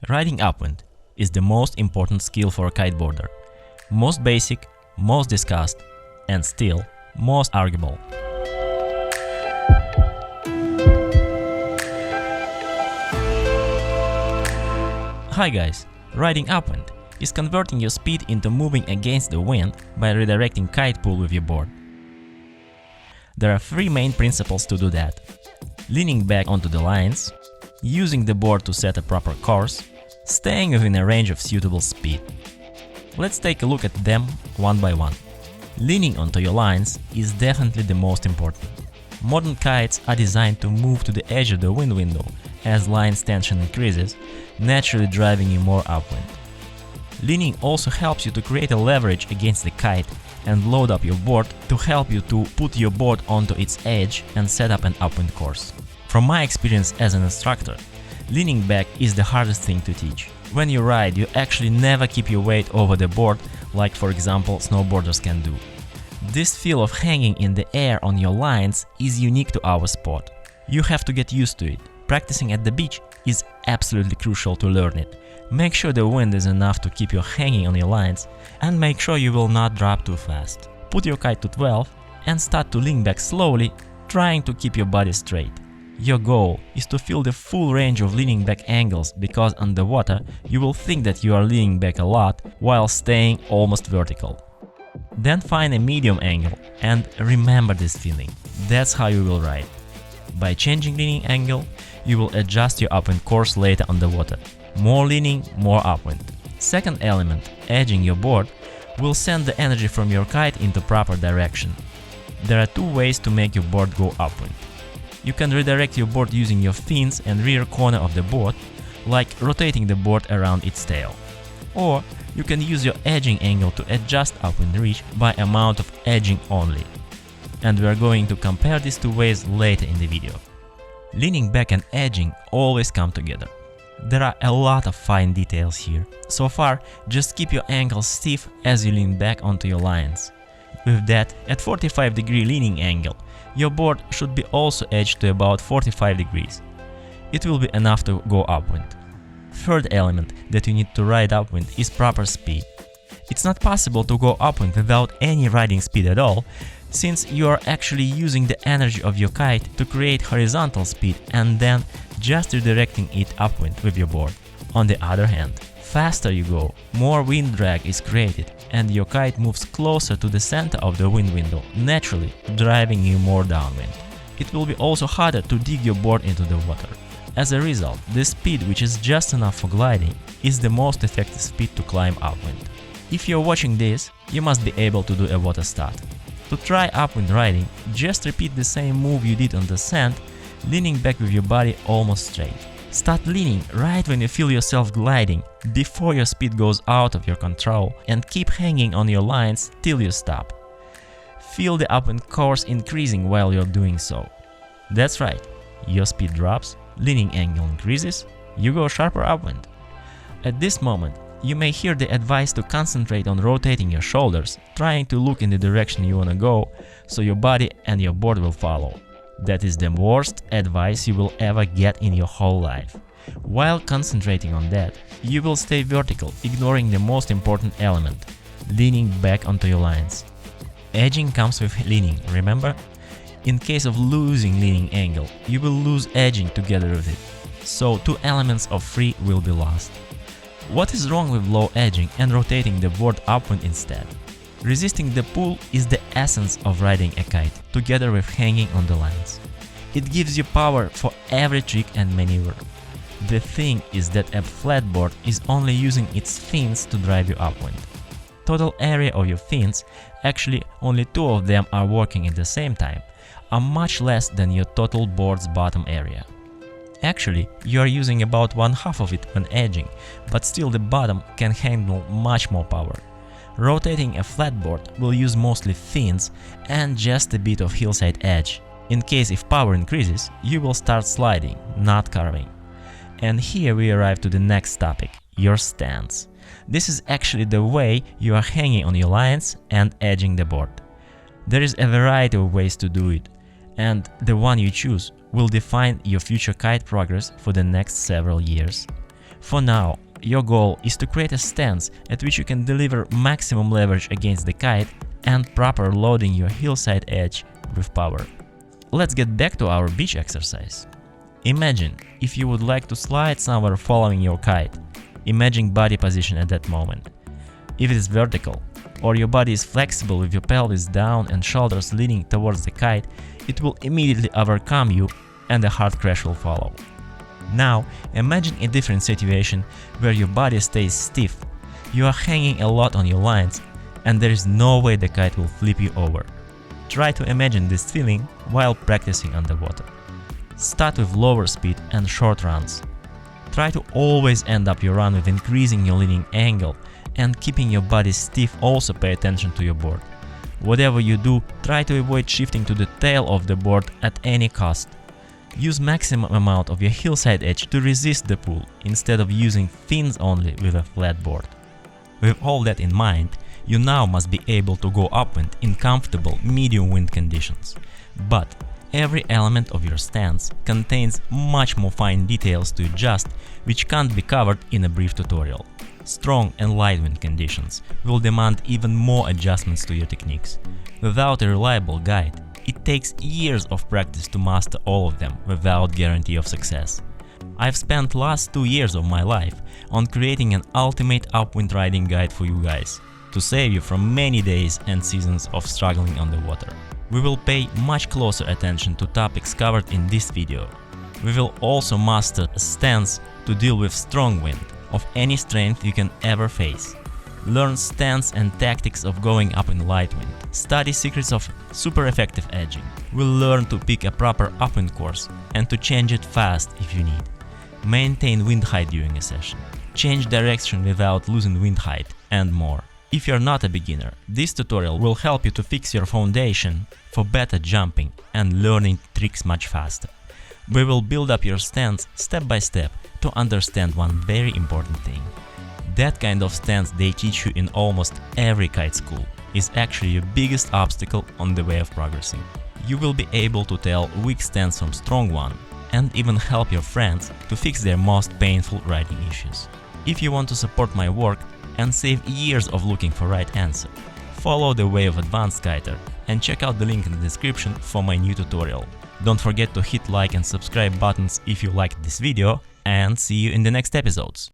Riding upwind is the most important skill for a kiteboarder. Most basic, most discussed, and still most arguable. Hi guys, riding upwind is converting your speed into moving against the wind by redirecting kite pull with your board. There are three main principles to do that: leaning back onto the lines, using the board to set a proper course, staying within a range of suitable speed. Let's take a look at them one by one. Leaning onto your lines is definitely the most important. Modern kites are designed to move to the edge of the wind window as line's tension increases, naturally driving you more upwind. Leaning also helps you to create a leverage against the kite and load up your board to help you to put your board onto its edge and set up an upwind course. From my experience as an instructor, leaning back is the hardest thing to teach. When you ride, you actually never keep your weight over the board like, for example, snowboarders can do. This feel of hanging in the air on your lines is unique to our sport. You have to get used to it. Practicing at the beach is absolutely crucial to learn it. Make sure the wind is enough to keep you hanging on your lines, and make sure you will not drop too fast. Put your kite to 12 and start to lean back slowly, trying to keep your body straight. Your goal is to feel the full range of leaning back angles, because underwater you will think that you are leaning back a lot while staying almost vertical. Then find a medium angle and remember this feeling. That's how you will ride. By changing leaning angle, you will adjust your upwind course later underwater. More leaning, more upwind. Second element, edging your board, will send the energy from your kite into proper direction. There are two ways to make your board go upwind. You can redirect your board using your fins and rear corner of the board, like rotating the board around its tail. Or you can use your edging angle to adjust upwind reach by amount of edging only. And we are going to compare these two ways later in the video. Leaning back and edging always come together. There are a lot of fine details here. So far, just keep your ankles stiff as you lean back onto your lines. With that, at 45-degree leaning angle, your board should be also edged to about 45 degrees. It will be enough to go upwind. Third element that you need to ride upwind is proper speed. It's not possible to go upwind without any riding speed at all, since you are actually using the energy of your kite to create horizontal speed and then just redirecting it upwind with your board. On the other hand, faster you go, more wind drag is created and your kite moves closer to the center of the wind window, naturally driving you more downwind. It will be also harder to dig your board into the water. As a result, the speed, which is just enough for gliding, is the most effective speed to climb upwind. If you're watching this, you must be able to do a water start. To try upwind riding, just repeat the same move you did on the sand, leaning back with your body almost straight. Start leaning right when you feel yourself gliding, before your speed goes out of your control, and keep hanging on your lines till you stop. Feel the upwind course increasing while you're doing so. That's right, your speed drops, leaning angle increases, you go sharper upwind. At this moment, you may hear the advice to concentrate on rotating your shoulders, trying to look in the direction you wanna go, so your body and your board will follow. That is the worst advice you will ever get in your whole life. While concentrating on that, you will stay vertical, ignoring the most important element, leaning back onto your lines. Edging comes with leaning, remember? In case of losing leaning angle, you will lose edging together with it. So two elements of three will be lost. What is wrong with low edging and rotating the board upwind instead? Resisting the pull is the essence of riding a kite, together with hanging on the lines. It gives you power for every trick and maneuver. The thing is that a flat board is only using its fins to drive you upwind. Total area of your fins, actually only two of them are working at the same time, are much less than your total board's bottom area. Actually, you are using about 1/2 of it when edging, but still the bottom can handle much more power. Rotating a flat board will use mostly fins and just a bit of hillside edge. In case if power increases, you will start sliding, not carving. And here we arrive to the next topic, your stance. This is actually the way you are hanging on your lines and edging the board. There is a variety of ways to do it, and the one you choose will define your future kite progress for the next several years. For now, your goal is to create a stance at which you can deliver maximum leverage against the kite and proper loading your hillside edge with power. Let's get back to our beach exercise. Imagine if you would like to slide somewhere following your kite. Imagine body position at that moment. If it is vertical, or your body is flexible with your pelvis down and shoulders leaning towards the kite, it will immediately overcome you and a hard crash will follow. Now, imagine a different situation where your body stays stiff, you are hanging a lot on your lines, and there is no way the kite will flip you over. Try to imagine this feeling while practicing underwater. Start with lower speed and short runs. Try to always end up your run with increasing your leaning angle and keeping your body stiff. Also pay attention to your board. Whatever you do, try to avoid shifting to the tail of the board at any cost. Use maximum amount of your hillside edge to resist the pull instead of using fins only with a flat board. With all that in mind, you now must be able to go upwind in comfortable medium wind conditions. But every element of your stance contains much more fine details to adjust, which can't be covered in a brief tutorial. Strong and light wind conditions will demand even more adjustments to your techniques. Without a reliable guide, it takes years of practice to master all of them without guarantee of success. I've spent last 2 years of my life on creating an ultimate upwind riding guide for you guys, to save you from many days and seasons of struggling on the water. We will pay much closer attention to topics covered in this video. We will also master a stance to deal with strong wind of any strength you can ever face. Learn stance and tactics of going up in light wind. Study secrets of super effective edging. We'll learn to pick a proper upwind course and to change it fast if you need. Maintain wind height during a session. Change direction without losing wind height, and more. If you're not a beginner, this tutorial will help you to fix your foundation for better jumping and learning tricks much faster. We will build up your stance step by step to understand one very important thing. That kind of stance they teach you in almost every kite school is actually your biggest obstacle on the way of progressing. You will be able to tell weak stance from strong one and even help your friends to fix their most painful riding issues. If you want to support my work and save years of looking for right answer, follow the way of advanced kiter and check out the link in the description for my new tutorial. Don't forget to hit like and subscribe buttons if you liked this video, and see you in the next episodes.